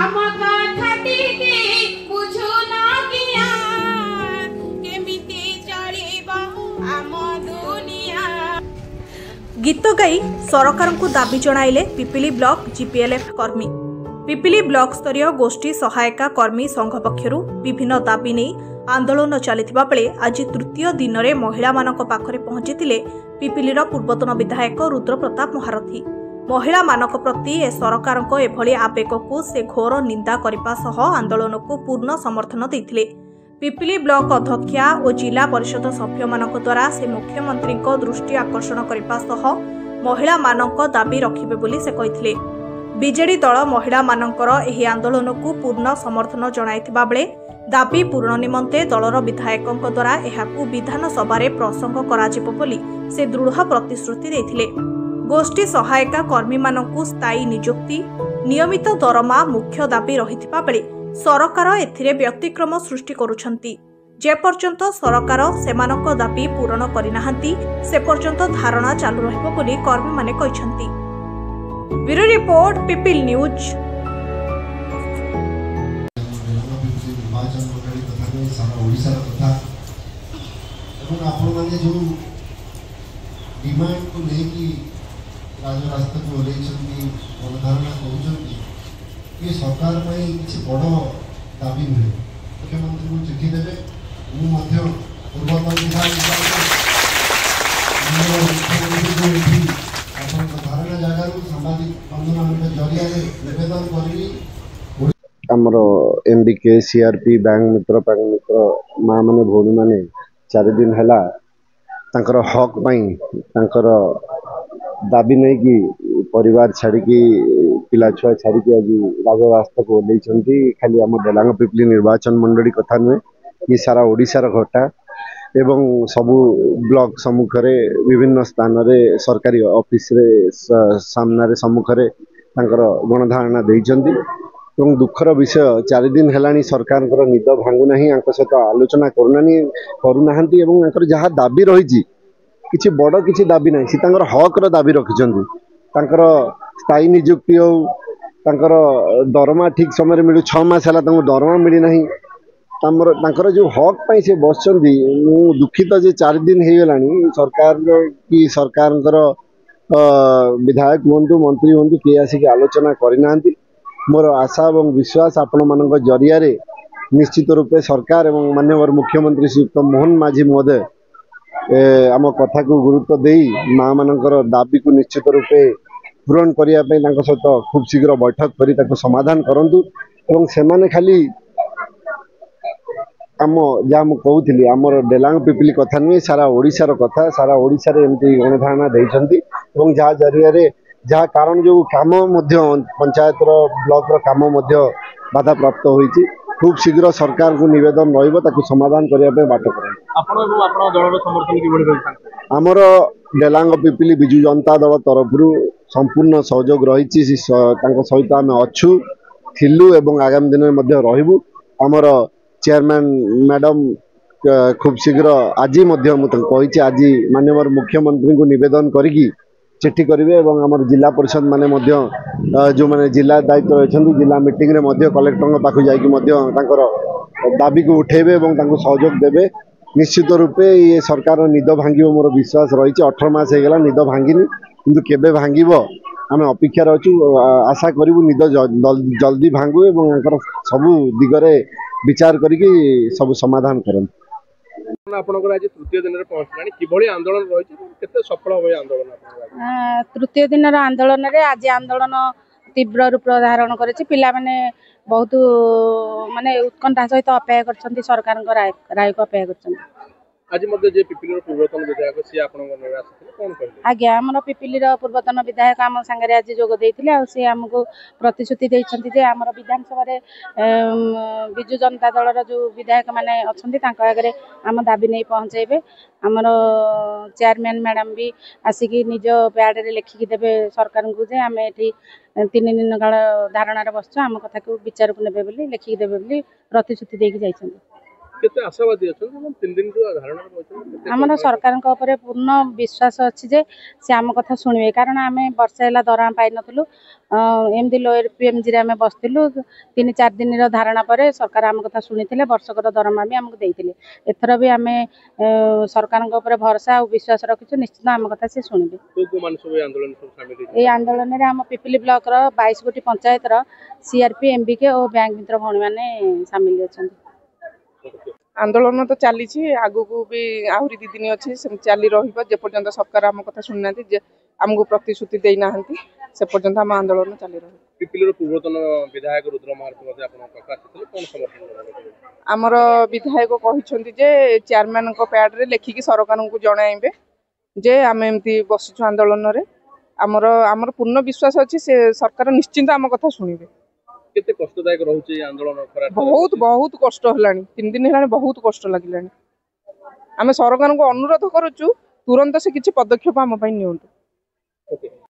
आम कथा टिके बुझुना किया केमिति चलिबा आम दुनिया। गीत गाई सरकार को दाबी जणाइले पिपिली ब्लॉक जीपीएलएफ कर्मी। पिपिली ब्लॉक स्तरीय गोष्ठी सहायिका कर्मी संघ पक्षरु विभिन्न दाबी नहीं आंदोलन चलिथिबा बेले आज तृतीय दिन में महिला मानक पाखरे पहुंचीथिले पिपिलीर पूर्वतन विधायक रुद्र प्रताप महारथी। महिला मानक प्रति ए सरकारक एभली आवेग को से घोर निंदा करने सह आंदोलन को पूर्ण समर्थन देथिले। पिपिली ब्लॉक अध्यक्षा और जिला परिषद सभ्य मानक द्वारा से मुख्यमंत्री दृष्टि आकर्षण करने सह महिला मानक दाबी रखिबे बोली से कहिथिले। बीजेडी दल महिला मानकर एही आंदोलन को पूर्ण समर्थन जणाइथिबा बेले दाबी पूर्ण निमंते दलर विधायकों द्वारा एहाकू विधानसभा प्रसंग कराजिबो बोली से दृढ़ प्रतिश्रुति देथिले। गोष्ठी सहायिका कर्मी मानकू स्थायी नियुक्ति नियमित दरमा मुख्य दाबी रहिथिबा बेले सरकार एथिरे व्यतिक्रम सृष्टि करुछंती। जे पर्यंत सरकार सेमानक दाबी पूरण करिनाहांती से पर्यंत धारणा चालू रहिबो बोली कर्मी माने कहिसंती। Bureau report people news. Demand को लेकिन राजरास्ता को ओल्लैछन्ति अवधारणा कहउछन्ति ये सरकार पई किछि बड़ दाबी नुहे। मुख्यमंत्री को चिठी देवे मु मध्य पूर्वतन विधायक धारणा जगार सामाजिक आंदोलन जरिया निवेदन करी आमर एमबीके सीआरपी बैंक मित्र माँ माने भौणी माने 4 दिन हैला तांकर हक पाई तांकर दाबी नहीं कि परिवार छाड़िकी पिला छुआ छाड़िकी आज राजरास्ता को ओल्लैछन्ति। खाली आम डेलांग पिपली निर्वाचन मंडली कथा नुहे कि सारा ओडिशार घटा एवं सबु ब्लॉक सम्मुख रे विभिन्न स्थान रे सरकारी ऑफिस रे सामना सम्मुख रे तांकर गणधारणा देइछन्ति। एवं दुखर विषय 4 दिन हेलानी सरकार निद भांगुना सहित आलोचना करूनाहांती एवं जहाँ दाबी रही किसी बड़ किसी दाबी ना सी हक दाबी रखिंट स्थायी नियुक्ति हो दरमा ठीक समय मिलू 6 मास है दरमा मिलना जो हक पाई से बस दुखित जे 4 दिन हो गला सरकार कि सरकार विधायक हूँ मंत्री हूँ किए आसिक आलोचना करना। मोर आशा और विश्वास आपण मान जरिया निश्चित रूपे सरकार एवं माननीय मुख्यमंत्री श्रीयुक्त मोहन माझी महोदय आम कथा को गुरुत्व दे माँ मानकर दाबी को निश्चित रूपे पूरण करने सहित खूब शीघ्र बैठक कर समाधान करंतु एवं सेमाने खाली आम जहाँ मुझे कहूली आमर डेलांग पिपिली कथा नुहे सारा ओडिशार कथा सारा ओडिशा रे एमती गणधारणा देइछन्ति एवं जहाँ जरिया जहाँ कारण जो काम पंचायत ब्लॉक काम बाधा प्राप्त होती खूब शीघ्र सरकार को निवेदन रही समाधान करने बाट आमर डेलांग पिपिली विजु जनता दल तरफ संपूर्ण सहयोग रही सहित आम अच्छू थिलु एवं आगामी दिन में रहबू। आमर चेयरमैन मैडम खूब शीघ्र आज कही आज माननीय मुख्यमंत्री को निवेदन करी चिट्ठी करेंगे और आम जिला परिषद माने जो मैंने जिला दायित्व रही जिला मीटिंग रे कलेक्टर पाखु जाकर दाबी को उठेबे और सहयोग देवे। निश्चित रूपे ये सरकार निद भांग मोर विश्वास रही 18 मास होगा निद भांगिनी किंतु केबे भांगिबो आम अपेक्षा अच्छु आशा करूँ निद जल्दी भांगू और सबू दिगरे विचार करी सब समाधान करन। आज तृतीय दिन पहुंचलानी आंदोलन रही सफल हो आंदोलन तृतीय दिन आंदोलन रे आज आंदोलन तीव्र रूप धारण करे पिला माने बहुत माने उत्कंठा सहित अपेक्षा करछन्ती सरकार राय को अपेक्षा करछन्ती। आज मध्य जे पिपिलीर पूर्वतन विधायक सी आपन कोन कहले आज्ञा हमर पिपिलीर पूर्वतन विधायक आम संगे आज जोग देथिले आ से हमको प्रतिश्रुति देछन्ती जे हमर विधानसभा रे बिजु जनता दलर जो विधायक माने अछन्ती तांको आगरे आम दाबी नै पहुंचेबे। हमर चेयरमैन मैडम भी आसिकी निज पैड रे लिखिकी देबे सरकार को जे आम एठी 3 दिन काल धारणा रे बसछु आम कथा को विचार को नेबे बोली लिखिकी देबे बोली प्रतिश्रुति देकी जाइछन्ती। କେତେ ଆଶାବାଦୀ ଅଛନ୍ତି 3 ଦିନ ରୁ ଧାରଣା କରିଛନ୍ତି? ଆମର ସରକାରଙ୍କ ଉପରେ ପୂର୍ଣ୍ଣ ବିଶ୍ୱାସ ଅଛି ଯେ ସେ ଆମ କଥା ଶୁଣିବେ, କାରଣ ଆମେ ବର୍ଷେ ହେଲା ଦରମା ପାଇନଥିଲୁ। ଏମିତି ଲୋୟର ପିଏମଜିରେ ଆମେ ବସିଥିଲୁ। 3-4 ଦିନର ଧାରଣା ପରେ ସରକାର ଆମ କଥା ଶୁଣିଥିଲେ, ବର୍ଷକର ଦରମା ବି ଆମକୁ ଦେଇଥିଲେ। ଏଥର ବି ଆମେ ସରକାରଙ୍କ ଉପରେ ଭରସା ଆଉ ବିଶ୍ୱାସ ରଖିଛୁ, ନିଶ୍ଚିତ ଆମ କଥା ସେ ଶୁଣିବେ। এই ଆନ୍ଦୋଳନରେ ଆମ ପିପିଲି ବ୍ଲକର 22 ଗୋଟି ପଞ୍ଚାୟତର ସିଆରପି, ଏମବିକେ ଓ ବ୍ୟାଙ୍କ ମିତ୍ର ଭଉଣୀମାନେ ସାମିଲ ଅଛନ୍ତି। ଆନ୍ଦୋଳନ ତ ଚାଲିଛି, ଆଗକୁ ବି ଆହୁରି 2 ଦିନ ଅଛି, ସେମିତି ଚାଲି ରହିବ ଯେପର୍ଯ୍ୟନ୍ତ ସରକାର ଆମ କଥା ଶୁଣିନାହାନ୍ତି, ଯେ ଆମକୁ ପ୍ରତିଶ୍ରୁତି ଦେଇନାହାନ୍ତି, ସେ ପର୍ଯ୍ୟନ୍ତ ଆମ ଆନ୍ଦୋଳନ ଚାଲି ରହିବ। ପିପିଲିର ପୂର୍ବତନ ବିଧାୟକ ରୁଦ୍ର ମହାରଥୀ ମଧ୍ୟ ଆପଣଙ୍କ ପାଖକୁ ଆସିଥିଲେ, କ'ଣ ସମର୍ଥନ ଜଣାଇଥିଲେ? ଆମର ବିଧାୟକ କହିଛନ୍ତି ଯେ ଚେୟାରମ୍ୟାନଙ୍କ ପ୍ୟାଡରେ ଲେଖିକି ସରକାରଙ୍କୁ ଜଣାଇବେ ଯେ ଆମେ ଏମିତି ବସିଛୁ ଆନ୍ଦୋଳନରେ। ଆମର ପୂର୍ଣ୍ଣ ବିଶ୍ୱାସ ଅଛି ସେ ସରକାର ନିଶ୍ଚିନ୍ତ ଆମ କଥା ଶୁଣିବେ। କେତେ କଷ୍ଟଦାୟକ ରହୁଛି এই ଆନ୍ଦୋଳନ? ବହୁତ କଷ୍ଟ ହେଲାଣି, 3 ଦିନ ହେଲାଣି, ବହୁତ କଷ୍ଟ ଲାଗିଲାଣି। ଆମେ ସରକାରଙ୍କୁ ଅନୁରୋଧ କରୁଛୁ ତୁରନ୍ତ ସେ କିଛି ପଦକ୍ଷେପ ଆମ ପାଇଁ ନିଅନ୍ତୁ। ଓକେ।